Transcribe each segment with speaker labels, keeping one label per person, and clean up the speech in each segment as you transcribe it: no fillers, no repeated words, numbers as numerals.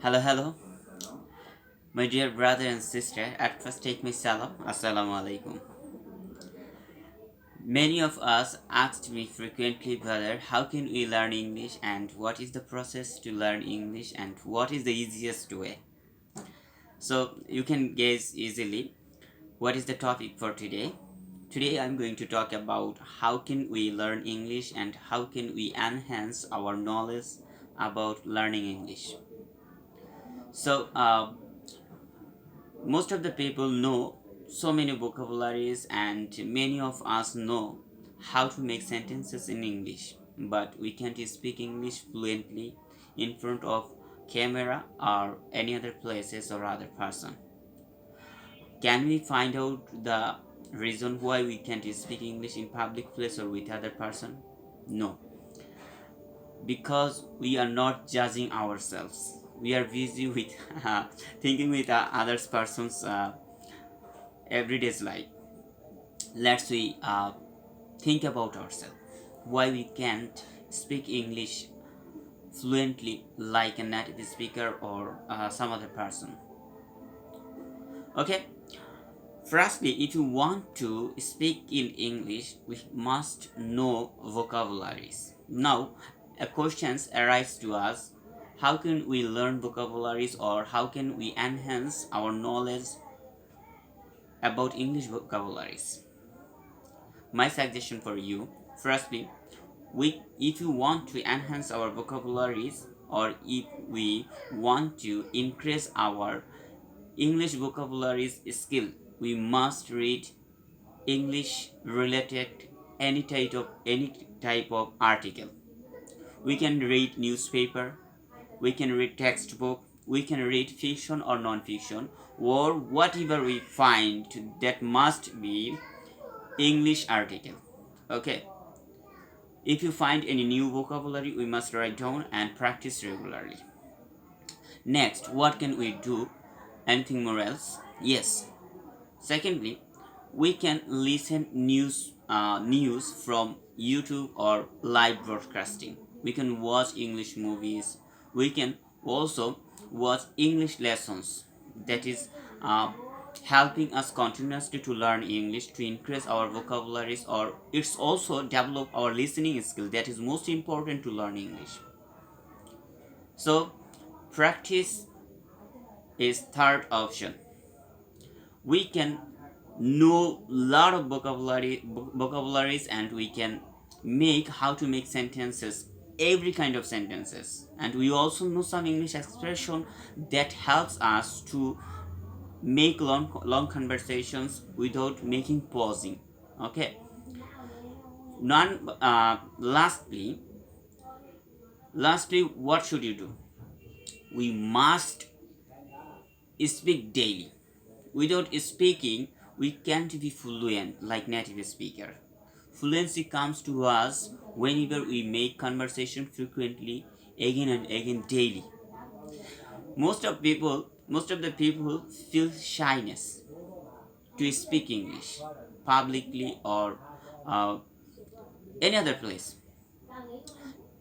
Speaker 1: Hello, hello, my dear brother and sister. At first, take me salam. Assalamu alaikum. Many of us asked me frequently, brother, how can we learn English and what is the process to learn English and what is the easiest way? So, you can guess easily what is the topic for today. Today, I'm going to talk about how can we learn English and how can we enhance our knowledge about learning English. So, most of the people know so many vocabularies, and many of us know how to make sentences in English, but we can't speak English fluently in front of camera or any other places or other person. Can we find out the reason why we can't speak English in public place or with other person? No, because we are not judging ourselves. We are busy with thinking with others person's everyday's life. Let's we think about ourselves. Why we can't speak English fluently like a native speaker or some other person. Okay. Firstly, if you want to speak in English, we must know vocabularies. Now, a questions arise to us: how can we learn vocabularies or how can we enhance our knowledge about English vocabularies? My suggestion for you: firstly, if you want to enhance our vocabularies or if we want to increase our English vocabularies skill, we must read English related any type of article. We can read newspaper, we can read textbook, we can read fiction or non-fiction, or whatever we find that must be English article. Okay. If you find any new vocabulary, we must write down and practice regularly. Next, what can we do? Anything more else? Yes. Secondly, we can listen news from YouTube or live broadcasting. We can watch English movies. We can also watch English lessons. That is helping us continuously to learn English to increase our vocabularies, or it's also develop our listening skill. That is most important to learn English. So practice is third option. We can know lot of vocabularies and we can make how to make sentences, every kind of sentences, and we also know some English expression that helps us to make long conversations without making pausing. Okay. Non Lastly, what should you do? We must speak daily. Without speaking, we can't be fluent like native speaker. Fluency comes to us whenever we make conversation frequently, again and again, daily. Most of the people feel shyness to speak English publicly or uh, any other place.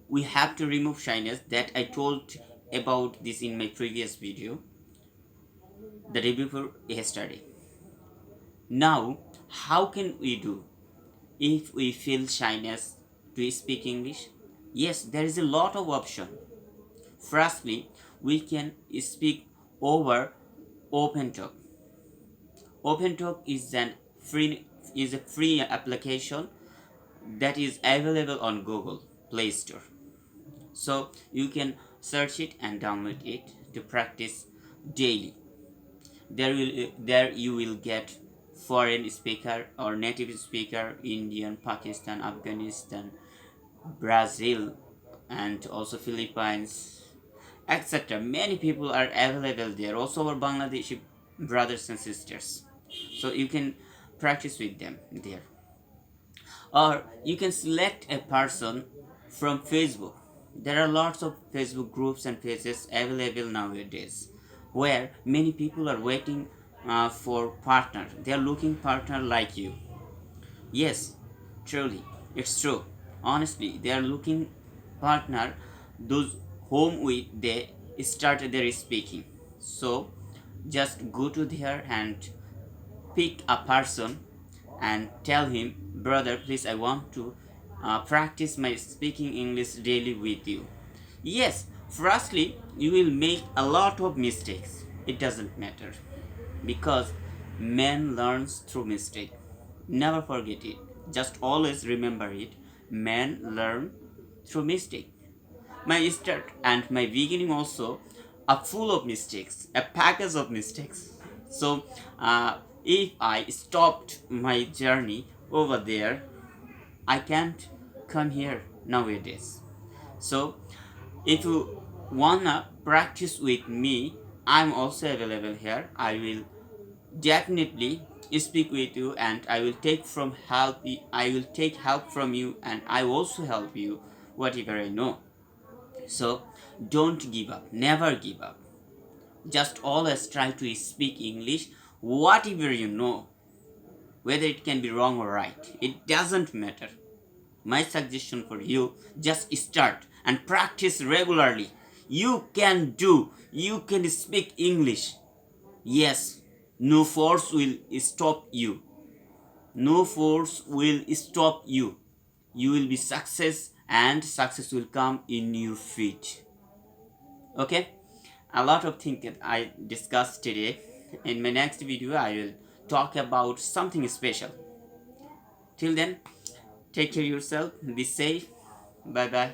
Speaker 1: We have to remove shyness, that I told about this in my previous video, the day before yesterday. Now, how can we do if we feel shyness to speak English? Yes, there is a lot of option. Firstly, we can speak over Open Talk. Open Talk is a free application that is available on Google Play Store. So you can search it and download it to practice daily. There you will get foreign speaker or native speaker, Indian, Pakistan, Afghanistan, Brazil, and also Philippines, etc. Many people are available there. Also our Bangladeshi brothers and sisters. So you can practice with them there. Or you can select a person from Facebook. There are lots of Facebook groups and pages available nowadays where many people are waiting for partner. They are looking partner like you. Yes, truly, it's true. Honestly, they are looking partner those whom we they start their speaking. So just go to there and pick a person and tell him, brother, please, I want to practice my speaking English daily with you. Yes, firstly, you will make a lot of mistakes. It doesn't matter because man learns through mistake. Never forget it. Just always remember it. Man learn through mistake. My start and my beginning also are full of mistakes, a package of mistakes. So if I stopped my journey over there, I can't come here nowadays. So if you wanna practice with me, I'm also available here. I will definitely speak with you, and I will take from help. I will take help from you, and I also help you whatever I know. So don't give up, never give up. Just always try to speak English, whatever you know, whether it can be wrong or right. It doesn't matter. My suggestion for you, just start and practice regularly. You can do, you can speak English. Yes, no force will stop you. No force will stop you. You will be success, and success will come in your feet. Okay, a lot of things I discussed today. In my next video I will talk about something special. Till then, take care of yourself, be safe, bye bye.